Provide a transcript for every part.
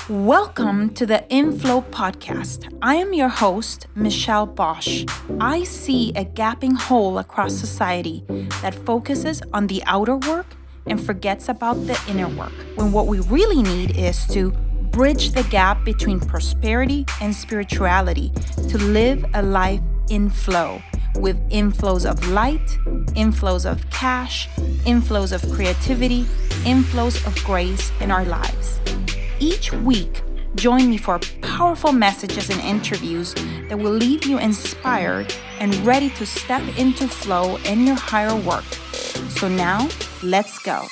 Welcome to the InFlow Podcast. I am your host, Michelle Bosch. I see a gaping hole across society that focuses on the outer work and forgets about the inner work, when what we really need is to bridge the gap between prosperity and spirituality to live a life in flow, with inflows of light, inflows of cash, inflows of creativity, inflows of grace in our lives. Each week, join me for powerful messages and interviews that will leave you inspired and ready to step into flow in your higher work. So now, let's go.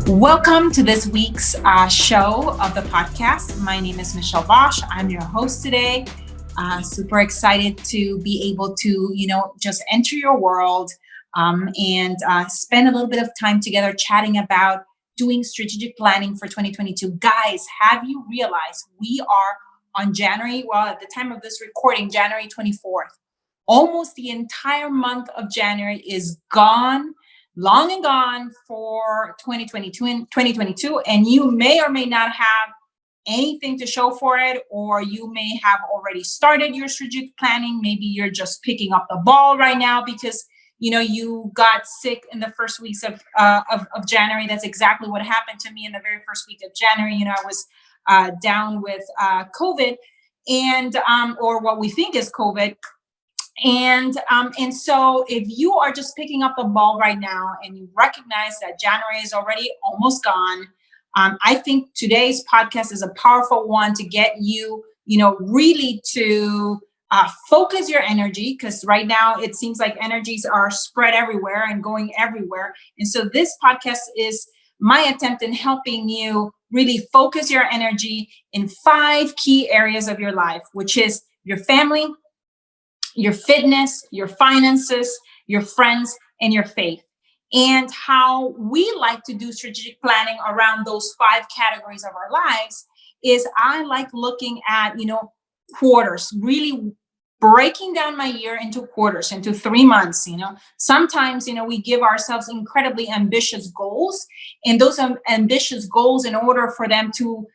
Welcome to this week's show of the podcast. My name is Michelle Bosch. I'm your host today. Super excited to be able to, just enter your world and spend a little bit of time together chatting about doing strategic planning for 2022. Guys, have you realized we are on January, at the time of this recording, January 24th. Almost the entire month of January is gone, long and gone for 2022, and you may or may not have anything to show for it, or you may have already started your strategic planning. Maybe you're just picking up the ball right now because you got sick in the first weeks of January. That's exactly what happened to me in the very first week of January. I was down with COVID, and or what we think is COVID. And so if you are just picking up the ball right now and you recognize that January is already almost gone, I think today's podcast is a powerful one to get you, really to focus your energy, because right now it seems like energies are spread everywhere and going everywhere. And so this podcast is my attempt in helping you really focus your energy in 5 key areas of your life, which is your family, your fitness, your finances, your friends, and your faith. And how we like to do strategic planning around those 5 categories of our lives is I like looking at, quarters, really breaking down my year into quarters, into 3 months. Sometimes, we give ourselves incredibly ambitious goals, and those ambitious goals, in order for them to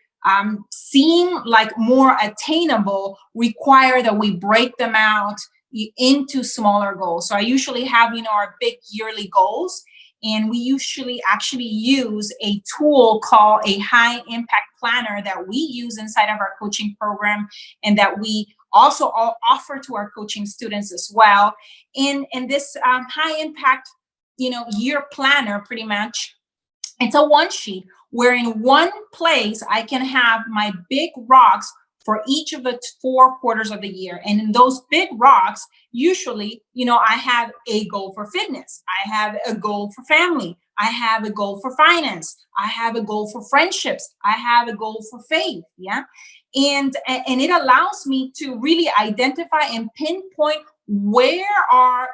seem like more attainable, require that we break them out into smaller goals. So I usually have, our big yearly goals, and we usually actually use a tool called a high impact planner that we use inside of our coaching program, and that we also offer to our coaching students as well. And this high impact, year planner, pretty much, it's a one sheet where in one place I can have my big rocks for each of the 4 quarters of the year. And in those big rocks, usually, I have a goal for fitness. I have a goal for family. I have a goal for finance. I have a goal for friendships. I have a goal for faith. Yeah. And it allows me to really identify and pinpoint where are,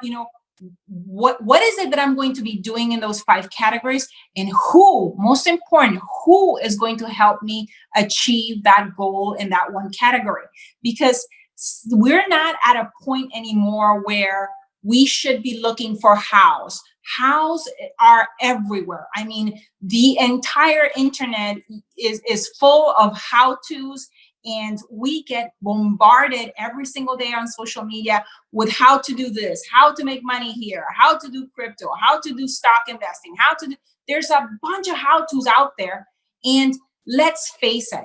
what is it that I'm going to be doing in those 5 categories, and who, most important, who is going to help me achieve that goal in that one category. Because we're not at a point anymore where we should be looking for hows. Hows are everywhere. I mean, the entire internet is full of how-tos, and we get bombarded every single day on social media with how to do this, how to make money here, how to do crypto, how to do stock investing, there's a bunch of how-tos out there. And let's face it,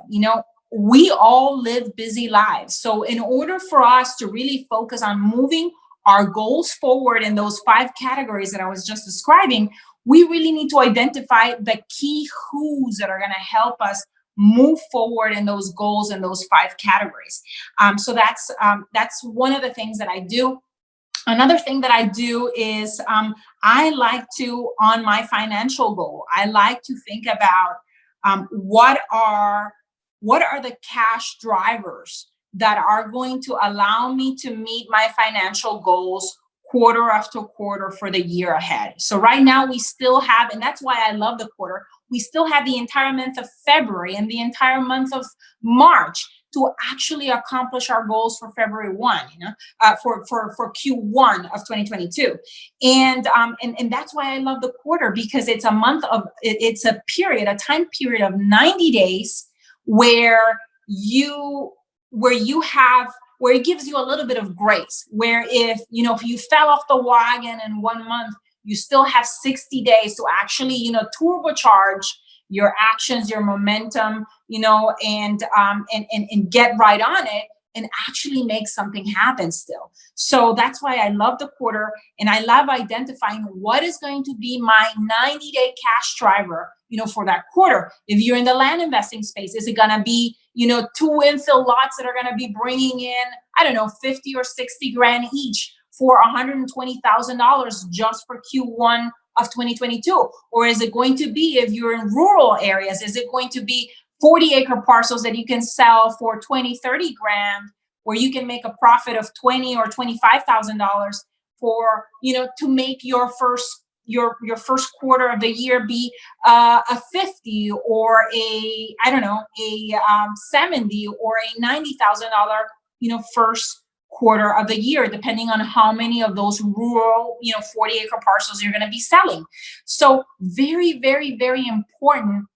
we all live busy lives. So in order for us to really focus on moving our goals forward in those 5 categories that I was just describing, we really need to identify the key who's that are going to help us move forward in those goals in those 5 categories. So that's one of the things that I do. Another thing that I do is I like to, on my financial goal, I like to think about what are the cash drivers that are going to allow me to meet my financial goals quarter after quarter for the year ahead. So right now we still have, and that's why I love the quarter, we still have the entire month of February and the entire month of March to to actually accomplish our goals for February 1, for Q1 of 2022. And that's why I love the quarter, because it's a month of, it's a period, a time period of 90 days where you where it gives you a little bit of grace, where if you fell off the wagon in 1 month, you still have 60 days to actually turbocharge your actions, your momentum, and get right on it and actually make something happen still. So that's why I love the quarter, and I love identifying what is going to be my 90-day cash driver, for that quarter. If you're in the land investing space, is it going to be, two infill lots that are going to be bringing in, I don't know, 50 or 60 grand each for $120,000 just for Q1 of 2022? Or is it going to be, if you're in rural areas, is it going to be 40-acre parcels that you can sell for 20, 30 grand, where you can make a profit of $20,000 or $25,000 for, to make your first quarter of the year be a 50 or a, I don't know, a 70 or a $90,000, first quarter of the year, depending on how many of those rural, 40-acre parcels you're going to be selling. So very, very, very important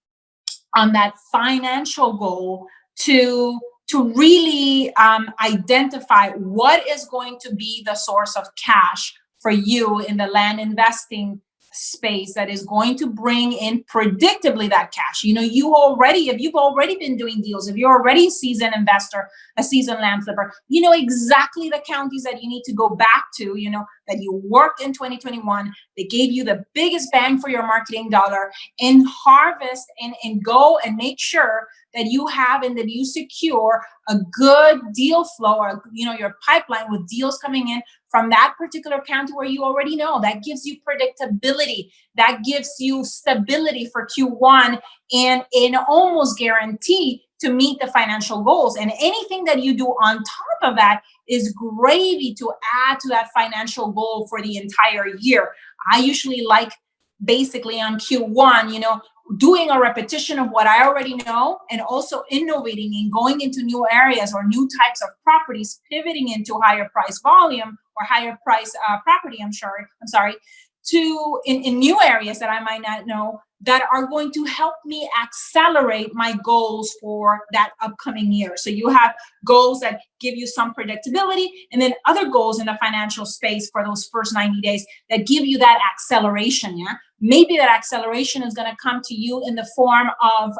on that financial goal to really identify what is going to be the source of cash for you in the land investing space that is going to bring in predictably that cash. If you've already been doing deals, if you're already a seasoned investor, a seasoned land flipper, you know exactly the counties that you need to go back to, that you worked in 2021. They gave you the biggest bang for your marketing dollar, and harvest and go and make sure that you have and that you secure a good deal flow, or your pipeline with deals coming in from that particular county where you already know. That gives you predictability, that gives you stability for Q1, and an almost guarantee to meet the financial goals. And anything that you do on top of that is gravy to add to that financial goal for the entire year. I usually like, basically on Q1, doing a repetition of what I already know, and also innovating and going into new areas or new types of properties, pivoting into higher price volume or higher price property, I'm sorry, to in new areas that I might not know, that are going to help me accelerate my goals for that upcoming year. So you have goals that give you some predictability, and then other goals in the financial space for those first 90 days that give you that acceleration. Yeah, maybe that acceleration is going to come to you in the form of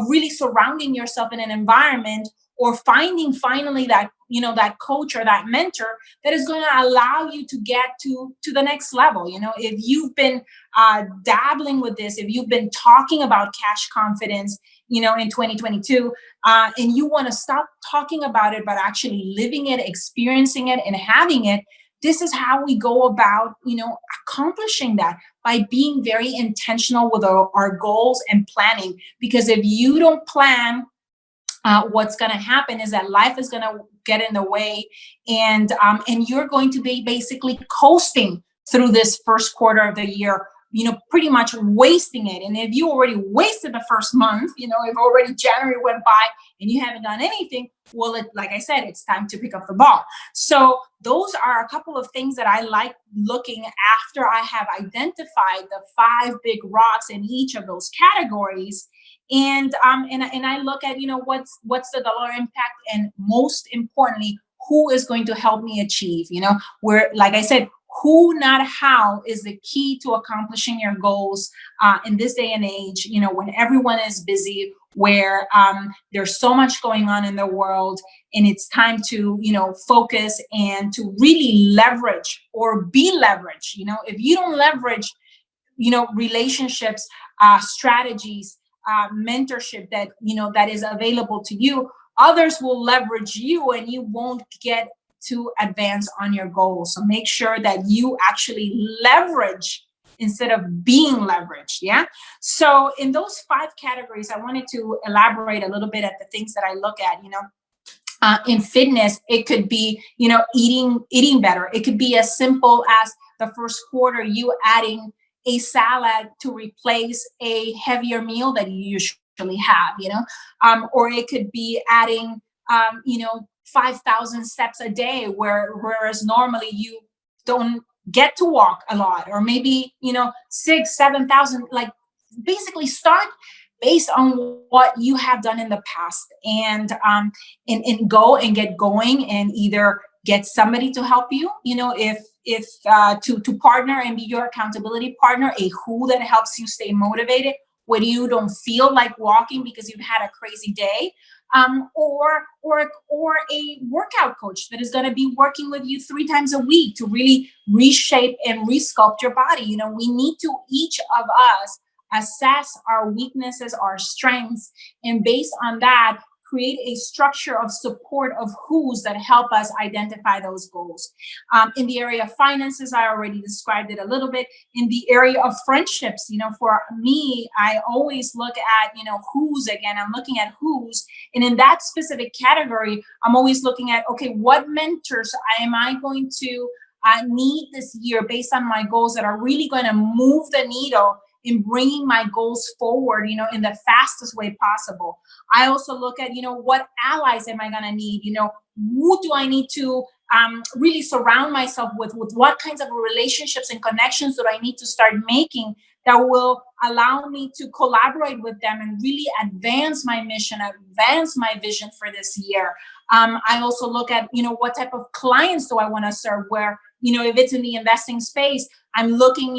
really surrounding yourself in an environment, or finding finally that that coach or that mentor that is going to allow you to get to the next level. If you've been dabbling with this, if you've been talking about cash confidence, in 2022, and you want to stop talking about it, but actually living it, experiencing it, and having it, this is how we go about, accomplishing that, by being very intentional with our goals and planning. Because if you don't plan, what's going to happen is that life is going to get in the way, and you're going to be basically coasting through this first quarter of the year, pretty much wasting it. And if you already wasted the first month, if already January went by and you haven't done anything, well, like I said, it's time to pick up the ball. So those are a couple of things that I like looking after I have identified the 5 big rocks in each of those categories. And I look at, what's the dollar impact, and most importantly, who is going to help me achieve, where, like I said, who, not how, is the key to accomplishing your goals in this day and age, when everyone is busy, where there's so much going on in the world, and it's time to, focus and to really leverage or be leveraged. If you don't leverage, relationships, strategies, mentorship that, that is available to you, others will leverage you, and you won't get to advance on your goals. So make sure that you actually leverage instead of being leveraged. Yeah. So in those 5 categories, I wanted to elaborate a little bit at the things that I look at. In fitness, it could be, eating better. It could be as simple as the first quarter, you adding a salad to replace a heavier meal that you usually have, or it could be adding 5,000 steps a day, whereas normally you don't get to walk a lot, or maybe 6 7,000. Like, basically start based on what you have done in the past, and go and get going, and either get somebody to help you, if to partner and be your accountability partner, a who that helps you stay motivated when you don't feel like walking because you've had a crazy day, or a workout coach that is going to be working with you 3 times a week to really reshape and resculpt your body. We need to, each of us, assess our weaknesses, our strengths, and based on that, create a structure of support of who's that help us identify those goals. In the area of finances, I already described it a little bit. In the area of friendships, for me, I always look at, who's. Again, I'm looking at who's. And in that specific category, I'm always looking at, okay, what mentors am I going to need this year based on my goals that are really going to move the needle in bringing my goals forward, in the fastest way possible. I also look at, what allies am I going to need? Who do I need to really surround myself with what kinds of relationships and connections do I need to start making that will allow me to collaborate with them and really advance my mission, advance my vision for this year. I also look at, what type of clients do I want to serve, where, if it's in the investing space, I'm looking,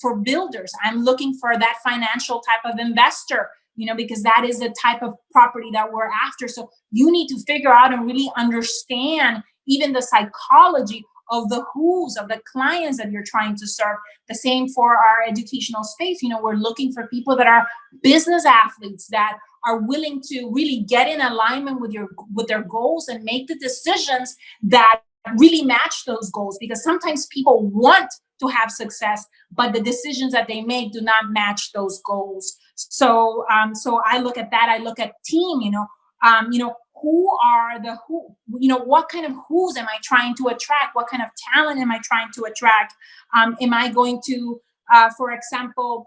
for builders. I'm looking for that financial type of investor, because that is the type of property that we're after. So you need to figure out and really understand even the psychology of the who's of the clients that you're trying to serve. The same for our educational space. We're looking for people that are business athletes that are willing to really get in alignment with their goals and make the decisions that really match those goals, because sometimes people want to have success, but the decisions that they make do not match those goals. So I look at that. I look at team. What kind of who's am I trying to attract? What kind of talent am I trying to attract? Am I going to, for example,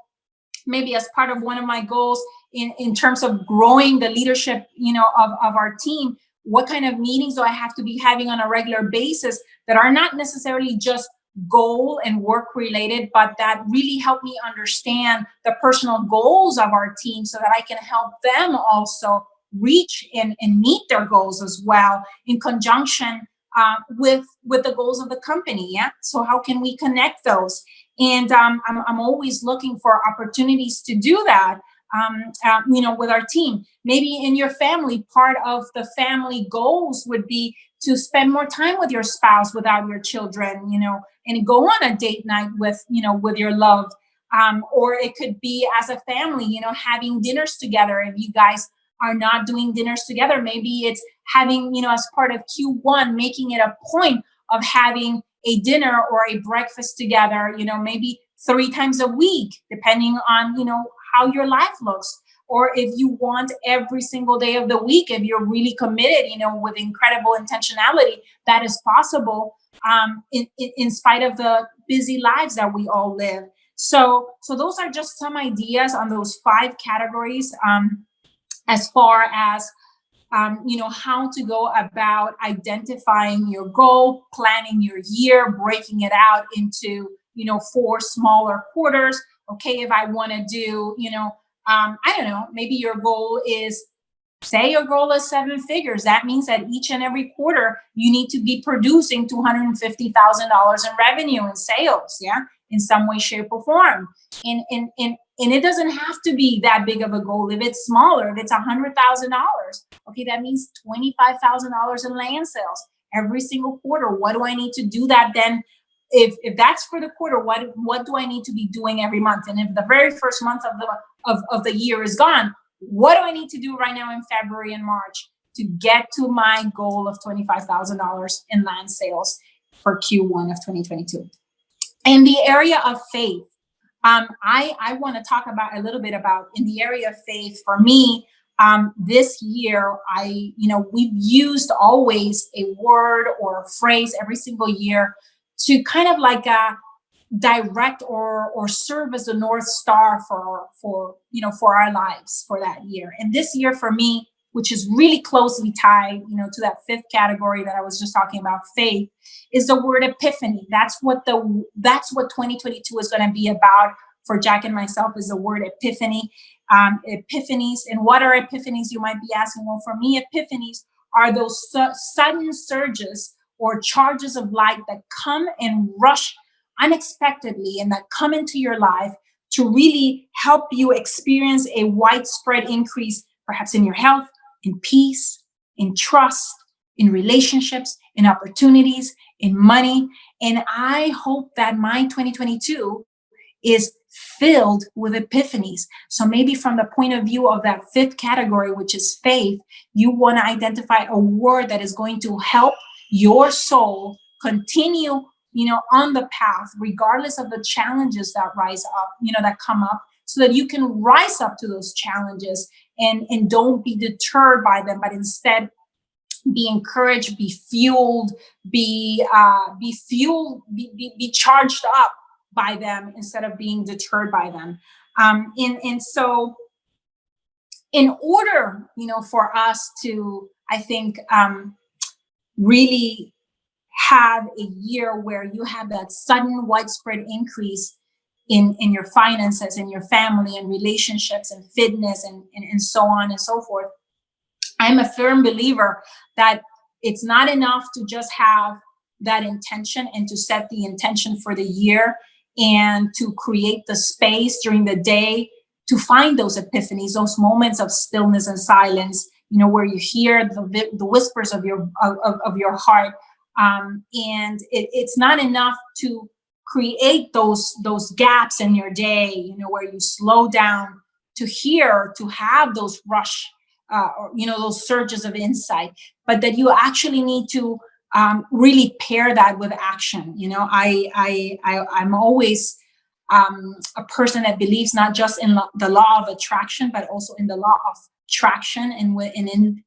maybe as part of one of my goals in terms of growing the leadership, of our team, what kind of meetings do I have to be having on a regular basis that are not necessarily just goal and work related, but that really help me understand the personal goals of our team so that I can help them also reach and meet their goals as well, in conjunction with the goals of the company. Yeah. So how can we connect those? And I'm always looking for opportunities to do that. With our team. Maybe in your family, part of the family goals would be to spend more time with your spouse without your children, and go on a date night with your loved. Or it could be as a family, having dinners together. If you guys are not doing dinners together, maybe it's having, as part of Q1, making it a point of having a dinner or a breakfast together, maybe 3 times a week, depending on, how your life looks. Or if you want every single day of the week, if you're really committed, with incredible intentionality, that is possible, in spite of the busy lives that we all live. So those are just some ideas on those 5 categories, as far as how to go about identifying your goal, planning your year, breaking it out into 4 smaller quarters. Okay, if I want to do, I don't know, maybe your goal is, say your goal is 7 figures. That means that each and every quarter you need to be producing $250,000 in revenue and sales, yeah, in some way, shape, or form. And it doesn't have to be that big of a goal. If it's smaller, if it's $100,000, okay, that means $25,000 in land sales every single quarter. What do I need to do that then? If that's for the quarter, what do I need to be doing every month? And if the very first month of the year is gone, what do I need to do right now in February and March to get to my goal of $25,000 in land sales for Q1 of 2022? In the area of faith, I want to talk about a little bit about, in the area of faith, for me, this year, we've used always a word or a phrase every single year to kind of like direct or serve as a North Star for our lives for that year. And this year for me, which is really closely tied, to that fifth category that I was just talking about, faith, is the word epiphany. That's what 2022 is going to be about for Jack and myself, is the word epiphany. Epiphanies. And what are epiphanies, you might be asking? Well, for me, epiphanies are those sudden surges or charges of light that come and rush unexpectedly and that come into your life to really help you experience a widespread increase, perhaps in your health, in peace, in trust, in relationships, in opportunities, in money. And I hope that my 2022 is filled with epiphanies. So maybe from the point of view of that fifth category, which is faith, you want to identify a word that is going to help your soul continue, on the path, regardless of the challenges that rise up, that come up, so that you can rise up to those challenges and don't be deterred by them, but instead be encouraged, be fueled, be charged up by them instead of being deterred by them. And so in order, for us to, I think, really have a year where you have that sudden widespread increase in your finances, in your family and relationships and fitness and so on and so forth, I'm a firm believer that it's not enough to just have that intention and to set the intention for the year and to create the space during the day to find those epiphanies, those moments of stillness and silence, where you hear the whispers of your heart. And it's not enough to create those gaps in your day, where you slow down to have those rush, or those surges of insight, but that you actually need to really pair that with action. I'm always a person that believes not just in the law of attraction, but also in the law of traction. And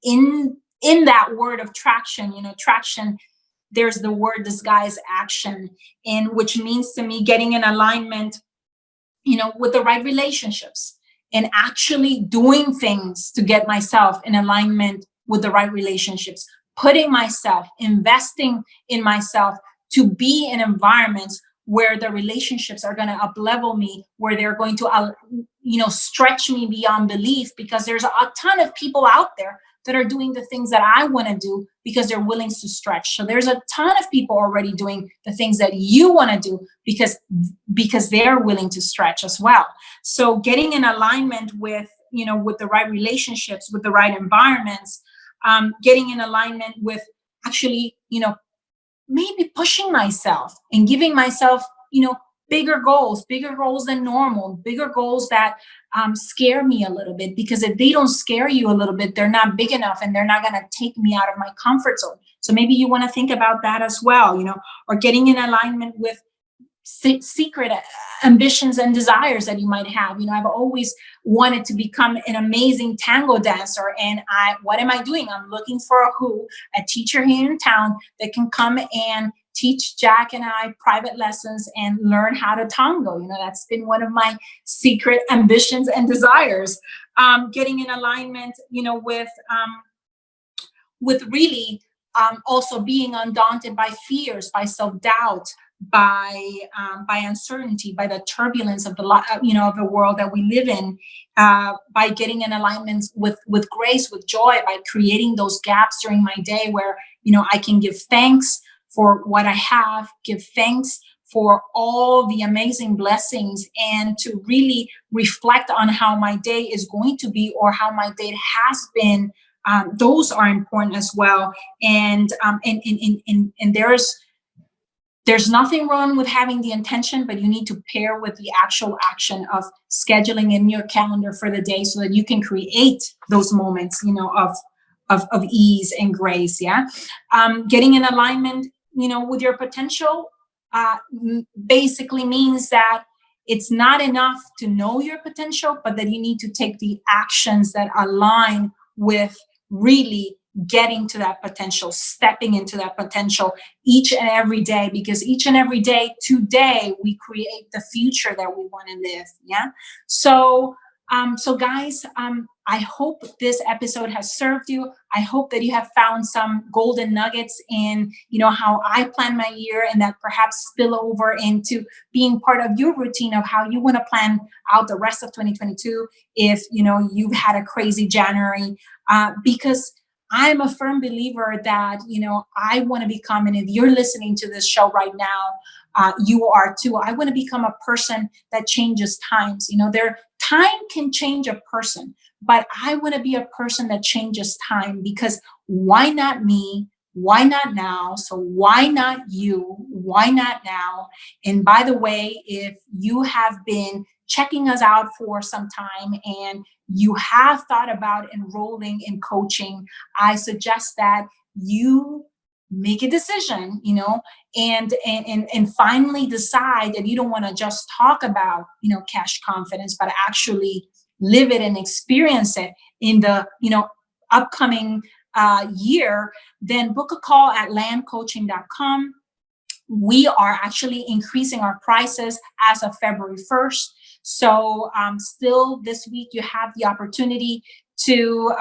in that word of traction, traction, there's the word disguised action, and which means to me getting in alignment, with the right relationships and actually doing things to get myself in alignment with the right relationships, putting myself, investing in myself to be in environments where the relationships are going to up-level me, where they're going to, stretch me beyond belief, because there's a ton of people out there that are doing the things that I want to do because they're willing to stretch. So there's a ton of people already doing the things that you want to do because they're willing to stretch as well. So getting in alignment with, with the right relationships, with the right environments, getting in alignment with actually, maybe pushing myself and giving myself, bigger goals than normal, bigger goals that scare me a little bit, because if they don't scare you a little bit, they're not big enough and they're not going to take me out of my comfort zone. So maybe you want to think about that as well, or getting in alignment with secret ambitions and desires that you might have. I've always wanted to become an amazing tango dancer, and what am I doing? I'm looking for a teacher here in town that can come and teach Jack and I private lessons and learn how to tango. That's been one of my secret ambitions and desires. Getting in alignment, with really also being undaunted by fears, by self-doubt, by uncertainty, by the turbulence of the world that we live in, by getting in alignment with grace, with joy, by creating those gaps during my day where I can give thanks for what I have, give thanks for all the amazing blessings, and to really reflect on how my day is going to be or how my day has been. Those are important as well. And there's nothing wrong with having the intention, but you need to pair with the actual action of scheduling in your calendar for the day so that you can create those moments, of ease and grace. Yeah. Getting in alignment, with your potential, basically means that it's not enough to know your potential, but that you need to take the actions that align with really getting to that potential, stepping into that potential each and every day, because each and every day, today, we create the future that we want to live. Yeah. So guys, I hope this episode has served you. I hope that you have found some golden nuggets in, how I plan my year, and that perhaps spill over into being part of your routine of how you want to plan out the rest of 2022 if, you've had a crazy January. Because I'm a firm believer that, I want to become, and if you're listening to this show right now, you are too. I want to become a person that changes times. Time can change a person, but I want to be a person that changes time, because why not me? Why not now? So why not you? Why not now? And by the way, if you have been checking us out for some time and you have thought about enrolling in coaching, I suggest that you make a decision, and finally decide that you don't want to just talk about, cash confidence, but actually live it and experience it in the, upcoming year. Then book a call at landcoaching.com. We are actually increasing our prices as of February 1st. So still this week, you have the opportunity to,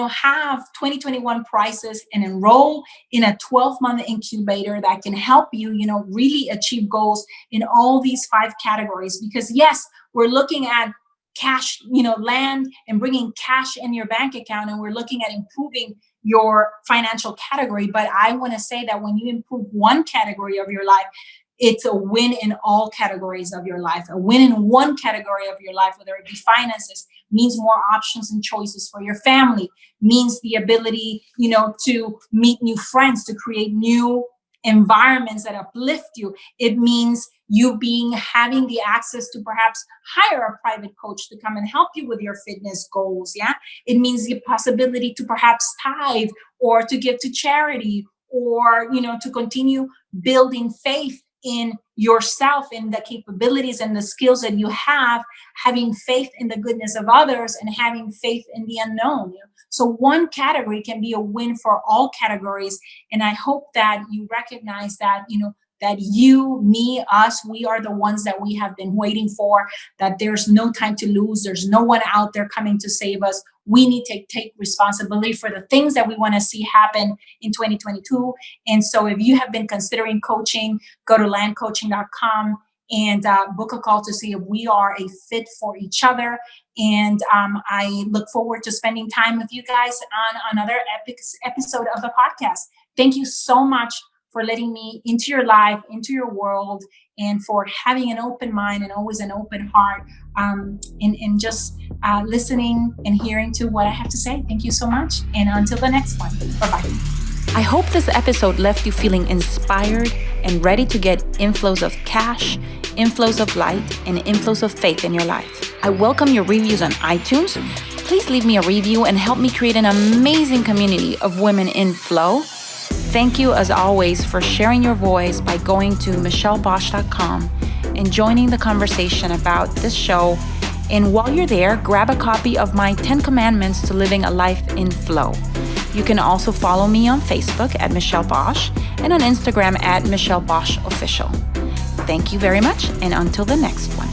have 2021 prices and enroll in a 12-month incubator that can help you, really achieve goals in all these 5 categories. Because yes, we're looking at cash, land and bringing cash in your bank account, and we're looking at improving your financial category. But I want to say that when you improve one category of your life, it's a win in all categories of your life. A win in one category of your life, whether it be finances, means more options and choices for your family, means the ability, to meet new friends, to create new environments that uplift you. It means you having the access to perhaps hire a private coach to come and help you with your fitness goals. Yeah. It means the possibility to perhaps tithe or to give to charity, or, to continue building faith in yourself, in the capabilities and the skills that you have, having faith in the goodness of others, and having faith in the unknown. So one category can be a win for all categories. And I hope that you recognize that, that you, me, us, we are the ones that we have been waiting for, that there's no time to lose. There's no one out there coming to save us. We need to take responsibility for the things that we want to see happen in 2022. And so if you have been considering coaching, go to landcoaching.com and book a call to see if we are a fit for each other. And I look forward to spending time with you guys on another episode of the podcast. Thank you so much for letting me into your life, into your world, and for having an open mind and always an open heart, and just listening and hearing to what I have to say. Thank you so much. And until the next one, bye-bye. I hope this episode left you feeling inspired and ready to get inflows of cash, inflows of light, and inflows of faith in your life. I welcome your reviews on iTunes. Please leave me a review and help me create an amazing community of women in flow. Thank you, as always, for sharing your voice by going to michellebosch.com and joining the conversation about this show. And while you're there, grab a copy of my 10 Commandments to Living a Life in Flow. You can also follow me on Facebook at Michelle Bosch and on Instagram at Michelle Bosch Official. Thank you very much, and until the next one.